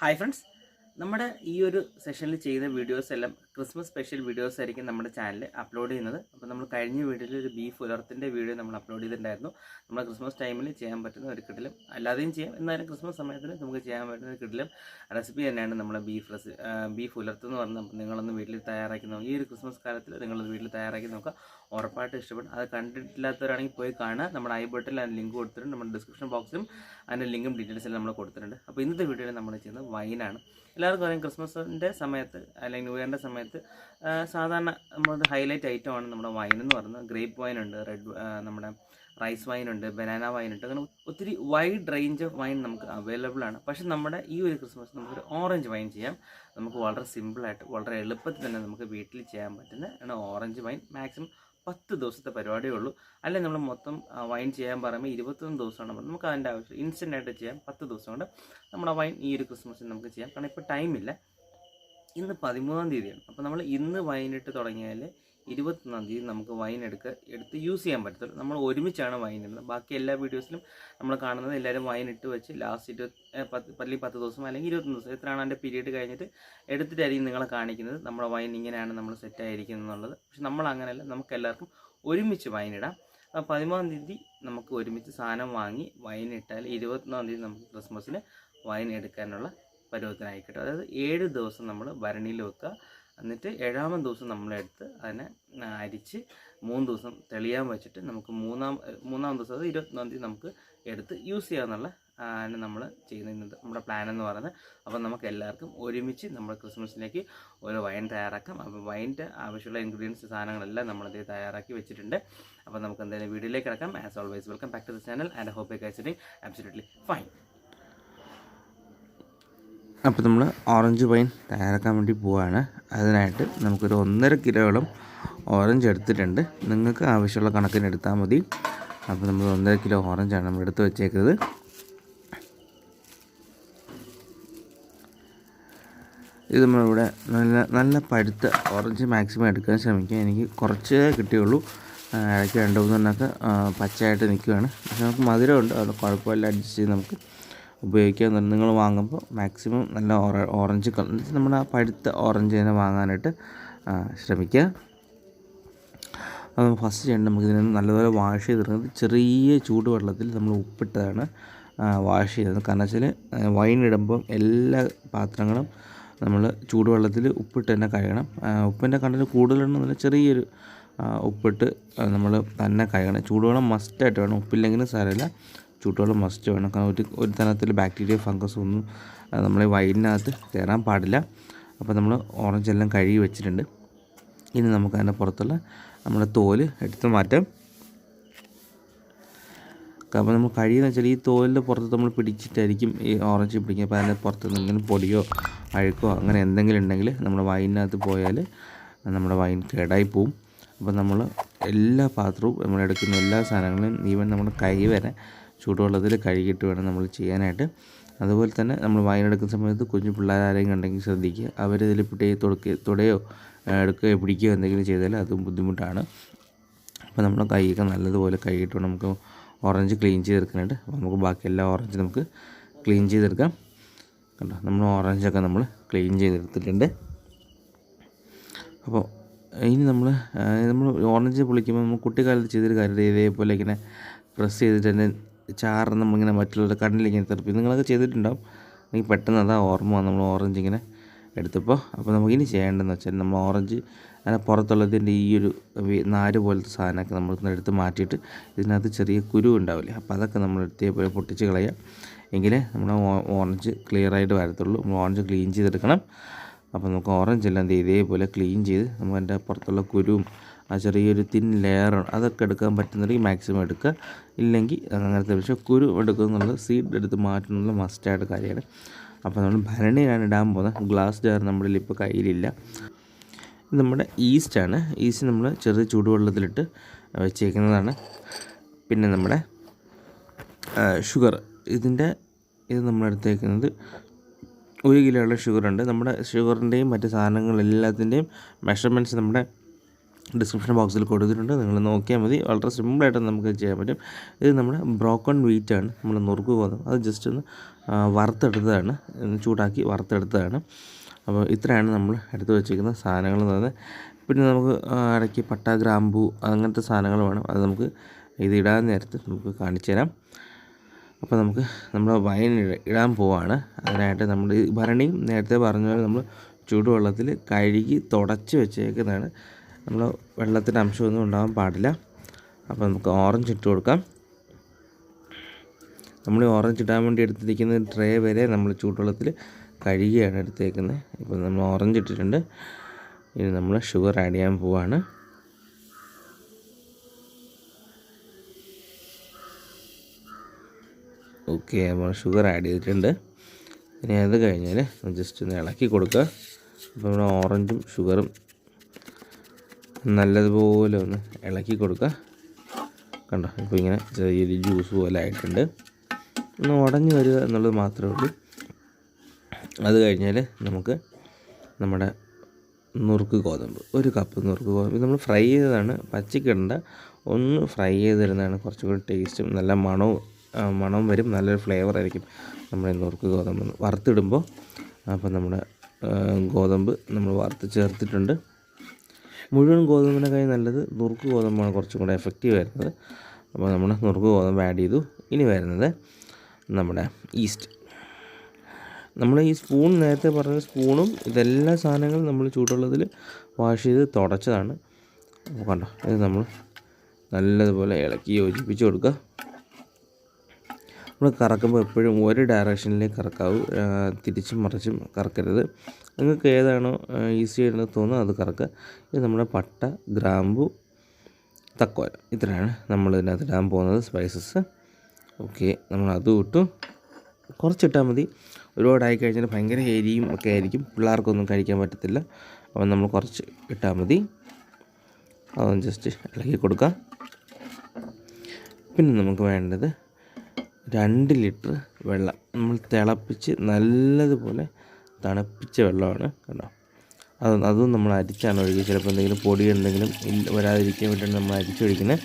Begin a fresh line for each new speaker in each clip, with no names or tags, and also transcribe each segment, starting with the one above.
Hi friends, നമ്മുടെ ഈ ഒരു സെഷനിൽ ചെയ്യുന്ന വീഡിയോസ് എല്ലാം ക്രിസ്മസ് സ്പെഷ്യൽ വീഡിയോസ് ആയിരിക്കും നമ്മുടെ ചാനലിൽ അപ്ലോഡ് ചെയ്യുന്നത്. അപ്പോൾ നമ്മൾ കഴിഞ്ഞ വീഡിയോയിൽ ഒരു ബീഫ് ഉലർത്തിൻ്റെ വീഡിയോ നമ്മൾ അപ്ലോഡ് ചെയ്തിട്ടുണ്ടായിരുന്നു. നമ്മൾ ക്രിസ്മസ് ടൈമിൽ ചെയ്യാൻ പറ്റുന്ന ഒരു കിടിലം, അല്ലാതെയും ചെയ്യാം, എന്നാലും ക്രിസ്മസ് സമയത്തിന് നമുക്ക് ചെയ്യാൻ പറ്റുന്ന ഒരു കിടിലം റെസിപ്പി തന്നെയാണ് നമ്മുടെ ബീഫ് ഉലർത്ത് എന്ന് പറഞ്ഞാൽ നിങ്ങളൊന്ന് വീട്ടിൽ തയ്യാറാക്കി നോക്കുക. ഈ ഒരു ക്രിസ്മസ് കാലത്തിൽ നിങ്ങളൊന്ന് വീട്ടിൽ തയ്യാറാക്കി നോക്കുക, ഉറപ്പായിട്ട് ഇഷ്ടപ്പെടും. അത് കണ്ടിട്ടില്ലാത്തവരാണെങ്കിൽ പോയി കാണുക. നമ്മുടെ ഐ ബട്ടണിൽ അതിന് ലിങ്ക് കൊടുത്തിട്ടുണ്ട്, നമ്മുടെ ഡിസ്ക്രിപ്ഷൻ ബോക്സിലും അതിൻ്റെ ലിങ്കും ഡീറ്റെയിൽസും നമ്മൾ കൊടുത്തിട്ടുണ്ട്. അപ്പോൾ ഇന്നത്തെ വീഡിയോയിൽ നമ്മൾ ചെയ്യുന്നത് വൈനാണ്. എല്ലാവർക്കും അറിയാം, ക്രിസ്മസിൻ്റെ സമയത്ത് അല്ലെങ്കിൽ ന്യൂ ഇയറിൻ്റെ സമയത്ത് സാധാരണ നമ്മുടെ ഹൈലൈറ്റ് ഐറ്റമാണ് നമ്മുടെ വൈൻ എന്ന് പറയുന്നത്. ഗ്രേപ്പ് വൈൻ ഉണ്ട്, നമ്മുടെ റൈസ് വൈൻ ഉണ്ട്, ബനാന വൈൻ ഉണ്ട്, അങ്ങനെ ഒത്തിരി വൈഡ് റേഞ്ച് ഓഫ് വൈൻ നമുക്ക് അവൈലബിൾ ആണ്. പക്ഷേ നമ്മുടെ ഈ ഒരു ക്രിസ്മസ് നമുക്കൊരു ഓറഞ്ച് വൈൻ ചെയ്യാം. നമുക്ക് വളരെ സിമ്പിളായിട്ട് വളരെ എളുപ്പത്തിൽ തന്നെ നമുക്ക് വീട്ടിൽ ചെയ്യാൻ പറ്റുന്ന ഓറഞ്ച് വൈൻ. മാക്സിമം 10 ദിവസത്തെ പരിപാടിയേ ഉള്ളൂ. അല്ലെങ്കിൽ നമ്മൾ മൊത്തം വൈൻ ചെയ്യാൻ പറയുമ്പോൾ 21 ദിവസമാണ്. നമുക്ക് അതിൻ്റെ ആവശ്യം ഇൻസ്റ്റൻ്റായിട്ട് ചെയ്യാം. 10 ദിവസം കൊണ്ട് നമ്മുടെ വൈൻ ഈ ഒരു ക്രിസ്മസിന് നമുക്ക് ചെയ്യാം. കാരണം ഇപ്പോൾ ടൈമില്ല. ഇന്ന് 13-ാം തീയതിയാണ്. അപ്പോൾ നമ്മൾ ഇന്ന് വൈനിട്ട് തുടങ്ങിയാൽ 21-ാം തീയതി നമുക്ക് വൈൻ എടുത്ത് യൂസ് ചെയ്യാൻ പറ്റത്തുള്ളൂ. നമ്മൾ ഒരുമിച്ചാണ് വൈൻ ഇടുന്നത്. ബാക്കി എല്ലാ വീഡിയോസിലും നമ്മൾ കാണുന്നത് എല്ലാവരും വൈൻ ഇട്ട് വെച്ച് ലാസ്റ്റ് 10 ദിവസം അല്ലെങ്കിൽ 21 ദിവസം എത്രയാണ് അതിൻ്റെ പീരീഡ് കഴിഞ്ഞിട്ട് എടുത്തിട്ടായിരിക്കും നിങ്ങളെ കാണിക്കുന്നത്. നമ്മുടെ വൈൻ ഇങ്ങനെയാണ് നമ്മൾ സെറ്റായിരിക്കുന്നത് എന്നുള്ളത്. പക്ഷെ നമ്മൾ അങ്ങനെയല്ല, നമുക്ക് എല്ലാവർക്കും ഒരുമിച്ച് വൈൻ ഇടാം. 13-ാം തീയതി നമുക്ക് ഒരുമിച്ച് സാധനം വാങ്ങി വൈൻ ഇട്ടാൽ 21-ാം തീയതി നമുക്ക് ക്രിസ്മസിന് വൈൻ എടുക്കാനുള്ള പരുവത്തിനായിക്കട്ടെ. അതായത് 7 ദിവസം നമ്മൾ ഭരണിയിൽ വെക്കുക. എന്നിട്ട് 7-ാമത്തെ ദിവസം നമ്മളെടുത്ത് അതിനെ അരിച്ച് 3 ദിവസം തെളിയാൻ വെച്ചിട്ട് നമുക്ക് മൂന്നാം ദിവസം, അത് 21-ാം തീയതി നമുക്ക് എടുത്ത് യൂസ് ചെയ്യാമെന്നുള്ള നമ്മൾ ചെയ്യുന്നത് നമ്മുടെ പ്ലാൻ എന്ന് പറയുന്നത്. അപ്പോൾ നമുക്ക് എല്ലാവർക്കും ഒരുമിച്ച് നമ്മൾ ക്രിസ്മസിലേക്ക് ഒരു വൈൻ തയ്യാറാക്കാം. അപ്പോൾ വൈൻ്റെ ആവശ്യമുള്ള ഇൻഗ്രീഡിയൻസ് സാധനങ്ങളെല്ലാം നമ്മളത് തയ്യാറാക്കി വെച്ചിട്ടുണ്ട്. അപ്പോൾ നമുക്ക് എന്തായാലും വീഡിയോയിലേക്ക് കിടക്കാം. As always welcome back to the channel and hope you guys are doing absolutely fine. അപ്പോൾ നമ്മൾ ഓറഞ്ച് വൈൻ തയ്യാറാക്കാൻ വേണ്ടി പോവുകയാണ്. അതിനായിട്ട് നമുക്കൊരു 1.5 കിലോയോളം ഓറഞ്ച് എടുത്തിട്ടുണ്ട്. നിങ്ങൾക്ക് ആവശ്യമുള്ള കണക്കിന് എടുത്താൽ മതി. അപ്പോൾ നമ്മൾ 1.5 കിലോ ഓറഞ്ചാണ് നമ്മൾ എടുത്ത് വെച്ചേക്കുന്നത്. ഇത് നമ്മളിവിടെ നല്ല പഴുത്ത ഓറഞ്ച് മാക്സിമം എടുക്കാൻ ശ്രമിക്കുക. എനിക്ക് കുറച്ചേ കിട്ടിയുള്ളൂ. ഇടയ്ക്ക് 2-3 എണ്ണമൊക്കെ പച്ചയായിട്ട് നിൽക്കുകയാണ്. പക്ഷേ നമുക്ക് മധുരമുണ്ട്, അത് കുഴപ്പമില്ല, അഡ്ജസ്റ്റ് ചെയ്ത് നമുക്ക് ഉപയോഗിക്കാൻ. നിങ്ങൾ വാങ്ങുമ്പോൾ മാക്സിമം നല്ല ഓറഞ്ച് കളർ, നമ്മൾ ആ പഴുത്ത ഓറഞ്ച് തന്നെ വാങ്ങാനായിട്ട് ശ്രമിക്കുക. അത് ഫസ്റ്റ് ചെയ്യേണ്ടത് നമുക്ക് ഇതിനെ നല്ലപോലെ വാഷ് ചെയ്തെടുക്കുന്നത്. ചെറിയ ചൂടുവെള്ളത്തിൽ നമ്മൾ ഉപ്പിട്ടതാണ് വാഷ് ചെയ്തത്. കാരണം വെച്ചാൽ വൈൻ ഇടുമ്പം എല്ലാ പാത്രങ്ങളും നമ്മൾ ചൂടുവെള്ളത്തിൽ ഉപ്പിട്ട് തന്നെ കഴുകണം. ഉപ്പിൻ്റെ കണ്ടന്റ് കൂടുതലുണ്ടെന്നില്ല, ചെറിയൊരു ഉപ്പിട്ട് നമ്മൾ തന്നെ കഴുകണം. ചൂടുവെള്ളം മസ്റ്റായിട്ട് വേണം, ഉപ്പില്ലെങ്കിലും സാരമില്ല, ചൂടുവെള്ളം മസ്റ്റ് വേണം. കാരണം ഒരു തരത്തിൽ ബാക്ടീരിയ ഫംഗസ് ഒന്നും നമ്മളെ വൈനിനകത്ത് കയറാൻ പാടില്ല. അപ്പോൾ നമ്മൾ ഓറഞ്ച് എല്ലാം കഴുകി വെച്ചിട്ടുണ്ട്. ഇനി നമുക്ക് അതിൻ്റെ പുറത്തുള്ള നമ്മുടെ തോല് എടുത്ത് മാറ്റാം. അപ്പോൾ നമ്മൾ കഴിയുന്ന വെച്ചാൽ ഈ തോലിൻ്റെ പുറത്ത് നമ്മൾ പിടിച്ചിട്ടായിരിക്കും ഈ ഓറഞ്ച് പിടിക്കുക. അപ്പോൾ അതിൻ്റെ പുറത്ത് എന്തെങ്കിലും പൊടിയോ അഴുക്കോ അങ്ങനെ എന്തെങ്കിലും ഉണ്ടെങ്കിൽ നമ്മുടെ വൈനിനകത്ത് പോയാൽ നമ്മുടെ വൈൻ കേടായി പോവും. അപ്പോൾ നമ്മൾ എല്ലാ പാത്രവും നമ്മളെടുക്കുന്ന എല്ലാ സാധനങ്ങളും ഈവൻ നമ്മുടെ കൈ വരെ ചൂടുവെള്ളത്തിൽ കഴുകിയിട്ട് വേണം നമ്മൾ ചെയ്യാനായിട്ട്. അതുപോലെ തന്നെ നമ്മൾ വൈൻ എടുക്കുന്ന സമയത്ത് കുഞ്ഞു പിള്ളേരാരെങ്കിലും ഉണ്ടെങ്കിൽ ശ്രദ്ധിക്കുക. അവരിതിൽ തുടയോ എടുക്കുകയോ പിടിക്കുകയോ എന്തെങ്കിലും ചെയ്താൽ അതും ബുദ്ധിമുട്ടാണ്. അപ്പോൾ നമ്മൾ കൈയൊക്കെ നല്ലതുപോലെ കഴുകിയിട്ട് വേണം നമുക്ക് ഓറഞ്ച് ക്ലീൻ ചെയ്തെടുക്കാനായിട്ട്. അപ്പോൾ നമുക്ക് ബാക്കി എല്ലാ ഓറഞ്ച് നമുക്ക് ക്ലീൻ ചെയ്തെടുക്കാം. കണ്ടോ, നമ്മൾ ഓറഞ്ചൊക്കെ നമ്മൾ ക്ലീൻ ചെയ്തെടുത്തിട്ടുണ്ട്. അപ്പോൾ ഇനി നമ്മൾ ഓറഞ്ച് പൊളിക്കുമ്പോൾ നമ്മൾ കുട്ടിക്കാലത്ത് ചെയ്തൊരു കാര്യം, ഇതേപോലെ ഇങ്ങനെ പ്രസ് ചെയ്തിട്ട് തന്നെ ചാറ് നമ്മളിങ്ങനെ മറ്റുള്ളവരുടെ കണ്ണിലിങ്ങനെ തെറിപ്പി. നിങ്ങളൊക്കെ ചെയ്തിട്ടുണ്ടാവും. എനിക്ക് പെട്ടെന്ന് അതാ ഓർമ്മ വന്നു നമ്മൾ ഓറഞ്ച് ഇങ്ങനെ എടുത്തപ്പോൾ. അപ്പോൾ നമുക്കിനി ചെയ്യേണ്ടതെന്ന് വെച്ചാൽ നമ്മൾ ഓറഞ്ച് അതിനെ പുറത്തുള്ളതിൻ്റെ ഈ ഒരു നാര് പോലത്തെ സാധനമൊക്കെ നമ്മൾ എടുത്ത് മാറ്റിയിട്ട് ഇതിനകത്ത് ചെറിയ കുരു ഉണ്ടാവില്ലേ, അപ്പോൾ അതൊക്കെ നമ്മൾ എടുത്തേ പൊട്ടിച്ച് കളയാം. എങ്കിലേ നമ്മുടെ ഓറഞ്ച് ക്ലിയറായിട്ട് വരത്തുള്ളൂ. നമ്മൾ ഓറഞ്ച് ക്ലീൻ ചെയ്തെടുക്കണം. അപ്പോൾ നമുക്ക് ഓറഞ്ച് എല്ലാം ഇതേപോലെ ക്ലീൻ ചെയ്ത് നമുക്ക് അതിൻ്റെ പുറത്തുള്ള കുരുവും ആ ചെറിയൊരു തിൻ ലെയർ അതൊക്കെ എടുക്കാൻ പറ്റുന്നുണ്ടെങ്കിൽ മാക്സിമം എടുക്കുക. ഇല്ലെങ്കിൽ അങ്ങനത്തെ, പക്ഷേ കുരു എടുക്കുക എന്നുള്ളത് സീഡ് എടുത്ത് മാറ്റുന്നുള്ള മസ്റ്റായിട്ട് കാര്യമാണ്. അപ്പോൾ നമ്മൾ ഭരണിയിലാണ് ഇടാൻ പോകുന്നത്. ഗ്ലാസ് ജാർ നമ്മുടെ ഇപ്പോൾ കയ്യിലില്ല. ഇത് നമ്മുടെ ഈസ്റ്റാണ്. ഈസ്റ്റ് നമ്മൾ ചെറിയ ചൂടുവെള്ളത്തിലിട്ട് വെച്ചേക്കുന്നതാണ്. പിന്നെ നമ്മുടെ ഷുഗർ, ഇത് നമ്മളെടുത്തേക്കുന്നത് 1 കിലോയുള്ള ഷുഗറുണ്ട്. നമ്മുടെ ഷുഗറിൻ്റെയും മറ്റ് സാധനങ്ങളെല്ലാത്തിൻ്റെയും മെഷർമെൻറ്റ്സ് നമ്മുടെ ഡിസ്ക്രിപ്ഷൻ ബോക്സിൽ കൊടുത്തിട്ടുണ്ട്, നിങ്ങൾ നോക്കിയാൽ മതി. വളരെ സിമ്പിളായിട്ട് നമുക്ക് ചെയ്യാൻ പറ്റും. ഇത് നമ്മുടെ ബ്രോക്കൺ വീറ്റാണ്, നമ്മൾ നുറുക്ക് ഗോതമ്പ്. അത് ജസ്റ്റ് ഒന്ന് വറുത്തെടുത്തതാണ്, ചൂടാക്കി വറുത്തെടുത്തതാണ്. അപ്പോൾ ഇത്രയാണ് നമ്മൾ എടുത്ത് വെച്ചിരിക്കുന്ന സാധനങ്ങൾ എന്ന് പറയുന്നത്. പിന്നെ നമുക്ക് ഇടയ്ക്ക് പട്ട, ഗ്രാമ്പൂ അങ്ങനത്തെ സാധനങ്ങൾ വേണം. അത് നമുക്ക് ഇത് ഇടാൻ നേരത്ത് നമുക്ക് കാണിച്ചു തരാം. അപ്പോൾ നമുക്ക് നമ്മൾ വൈൻ ഇടാൻ പോവാണ്. അതിനായിട്ട് നമ്മൾ ഈ ഭരണിയും നേരത്തെ പറഞ്ഞ പോലെ നമ്മൾ ചൂടുവെള്ളത്തിൽ കഴുകി തുടച്ച് വെച്ചേക്കുന്നതാണ്. നമ്മൾ വെള്ളത്തിൻ്റെ അംശമൊന്നും ഉണ്ടാകാൻ പാടില്ല. അപ്പോൾ നമുക്ക് ഓറഞ്ച് ഇട്ട് കൊടുക്കാം. നമ്മൾ ഓറഞ്ച് ഇടാൻ വേണ്ടി എടുത്തിരിക്കുന്ന ട്രേ വരെ നമ്മൾ ചൂടുവെള്ളത്തിൽ കഴുകിയാണ് എടുത്തേക്കുന്നത്. ഇപ്പോൾ നമ്മൾ ഓറഞ്ച് ഇട്ടിട്ടുണ്ട്. ഇനി നമ്മൾ ഷുഗർ ആഡ് ചെയ്യാൻ പോവാണ്. ഓക്കെ, നമ്മൾ ഷുഗർ ആഡ് ചെയ്തിട്ടുണ്ട്. ഇനി അത് കഴിഞ്ഞാൽ ജസ്റ്റ് ഒന്ന് ഇളക്കി കൊടുക്കുക. അപ്പോൾ നമ്മൾ ഓറഞ്ചും ഷുഗറും നല്ലതുപോലെ ഒന്ന് ഇളക്കി കൊടുക്കുക. കണ്ടോ, ഇപ്പോൾ ഇങ്ങനെ ചെറിയൊരു ജ്യൂസ് പോലെ ആയിട്ടുണ്ട്. ഒന്ന് ഉടഞ്ഞു വരിക എന്നുള്ളത് മാത്രമേ ഉള്ളൂ. അത് കഴിഞ്ഞാൽ നമുക്ക് നമ്മുടെ നുറുക്ക് ഗോതമ്പ്, 1 കപ്പ് നുറുക്ക് ഗോതമ്പ്. ഇത് നമ്മൾ ഫ്രൈ ചെയ്തതാണ്, പച്ചക്കിടണ്ട, ഒന്ന് ഫ്രൈ ചെയ്തിരുന്നതാണ് കുറച്ചുകൂടി ടേസ്റ്റും നല്ല മണവും വരും, നല്ലൊരു ഫ്ലേവർ ആയിരിക്കും നമ്മുടെ നുറുക്ക് ഗോതമ്പ് വറുത്തിടുമ്പോൾ. അപ്പോൾ നമ്മുടെ ഗോതമ്പ് നമ്മൾ വറുത്ത് ചേർത്തിട്ടുണ്ട്. മുഴുവൻ ഗോതമ്പിനേക്കാൾ നല്ലത് നുറുക്ക് ഗോതമ്പാണ് കുറച്ചും കൂടെ എഫക്റ്റീവ് വരുന്നത്. അപ്പോൾ നമ്മൾ നുറുക്ക് ഗോതമ്പ് ആഡ് ചെയ്തു. ഇനി വരുന്നത് നമ്മുടെ ഈസ്റ്റ്. നമ്മൾ ഈ സ്പൂൺ, നേരത്തെ പറഞ്ഞ സ്പൂണും ഇതെല്ലാ സാധനങ്ങളും നമ്മൾ ചൂടുവെള്ളത്തിൽ വാഷ് ചെയ്ത് തുടച്ചതാണ്. അപ്പോൾ കണ്ടോ, ഇത് നമ്മൾ നല്ലതുപോലെ ഇളക്കി യോജിപ്പിച്ച് കൊടുക്കുക. നമ്മൾ കറക്കുമ്പോൾ എപ്പോഴും ഒരു ഡയറക്ഷനിലേക്ക് കറക്കാവൂ, തിരിച്ചും മറിച്ചും കറക്കരുത്. നിങ്ങൾക്ക് ഏതാണോ ഈസി ആയിട്ട് തോന്നുന്നത് അത് കറക്കുക. ഇത് നമ്മുടെ പട്ട, ഗ്രാമ്പു, തക്കോല, ഇത്രയാണ് നമ്മൾ ഇതിനകത്ത് ഇടാൻ പോകുന്നത് സ്പൈസസ്. ഓക്കെ, നമ്മൾ അതും ഇട്ടു. കുറച്ചിട്ടാൽ മതി, ഒരുപാടായി കഴിഞ്ഞാൽ ഭയങ്കര എരിയും ഒക്കെ ആയിരിക്കും, പിള്ളേർക്കൊന്നും കഴിക്കാൻ പറ്റത്തില്ല. അപ്പോൾ നമ്മൾ കുറച്ച് ഇട്ടാൽ മതി. അതൊന്ന് ജസ്റ്റ് ഇളക്കി കൊടുക്കാം. പിന്നെ നമുക്ക് വേണ്ടത് 2 ലിറ്റർ വെള്ളം നമ്മൾ തിളപ്പിച്ച് നല്ലതുപോലെ തണുപ്പിച്ച വെള്ളമാണ്. കണ്ടോ, അതും നമ്മൾ അരിച്ചാണ് ഒഴുകി. ചിലപ്പോൾ എന്തെങ്കിലും പൊടി എന്തെങ്കിലും വരാതിരിക്കാൻ വേണ്ടിയാണ് നമ്മൾ അരിച്ചൊഴിക്കുന്നത്.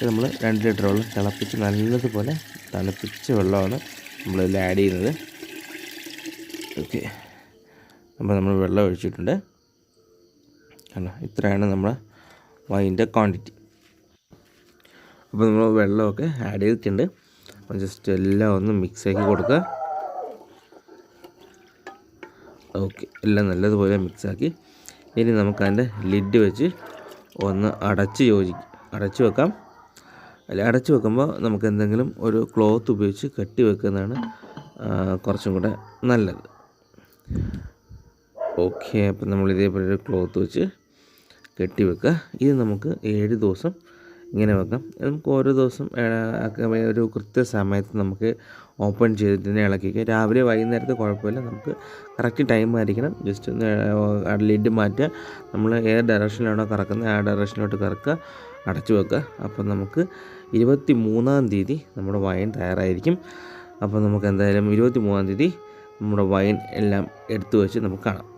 നമ്മൾ 2 ലിറ്റർ വെള്ളം തിളപ്പിച്ച് നല്ലതുപോലെ തണുപ്പിച്ച വെള്ളമാണ് നമ്മളിതിൽ ആഡ് ചെയ്യുന്നത്. ഓക്കെ, അപ്പോൾ നമ്മൾ വെള്ളം ഒഴിച്ചിട്ടുണ്ട്. കണ്ടോ, ഇത്രയാണ് നമ്മുടെ വൈൻ്റെ ക്വാണ്ടിറ്റി. അപ്പോൾ നമ്മൾ വെള്ളമൊക്കെ ആഡ് ചെയ്തിട്ടുണ്ട്. അപ്പോൾ ജസ്റ്റ് എല്ലാം ഒന്ന് മിക്സാക്കി കൊടുക്കുക. ഓക്കെ, എല്ലാം നല്ലതുപോലെ മിക്സാക്കി. ഇനി നമുക്കതിൻ്റെ ലിഡ് വെച്ച് ഒന്ന് അടച്ച് വെക്കാം. അല്ല, അടച്ച് വെക്കുമ്പോൾ നമുക്ക് എന്തെങ്കിലും ഒരു ക്ലോത്ത് ഉപയോഗിച്ച് കെട്ടി വെക്കുന്നതാണ് കുറച്ചും കൂടെ നല്ലത്. ഓക്കെ, അപ്പം നമ്മൾ ഇതേപോലെ ഒരു ക്ലോത്ത് വെച്ച് കെട്ടി വെക്കുക. ഇത് നമുക്ക് 7 ദിവസം ഇങ്ങനെ വെക്കാം. നമുക്ക് ഓരോ ദിവസം ഒരു കൃത്യസമയത്ത് നമുക്ക് ഓപ്പൺ ചെയ്തിട്ട് തന്നെ ഇളക്കി വയ്ക്കുക. രാവിലെ വൈകുന്നേരത്ത് കുഴപ്പമില്ല, നമുക്ക് കറക്റ്റ് ടൈം ആയിരിക്കണം. ജസ്റ്റ് ഒന്ന് ലിഡ് മാറ്റുക. നമ്മൾ ഏത് ഡയറക്ഷനിലാണോ കറക്കുന്നത് ആ ഡയറക്ഷനിലോട്ട് കറക്കുക, അടച്ചു വെക്കുക. അപ്പം നമുക്ക് 23-ാം തീയതി നമ്മുടെ വൈൻ തയ്യാറായിരിക്കും. അപ്പോൾ നമുക്ക് എന്തായാലും 23-ാം തീയതി നമ്മുടെ വൈൻ എല്ലാം എടുത്തു വെച്ച് നമുക്ക് കാണാം.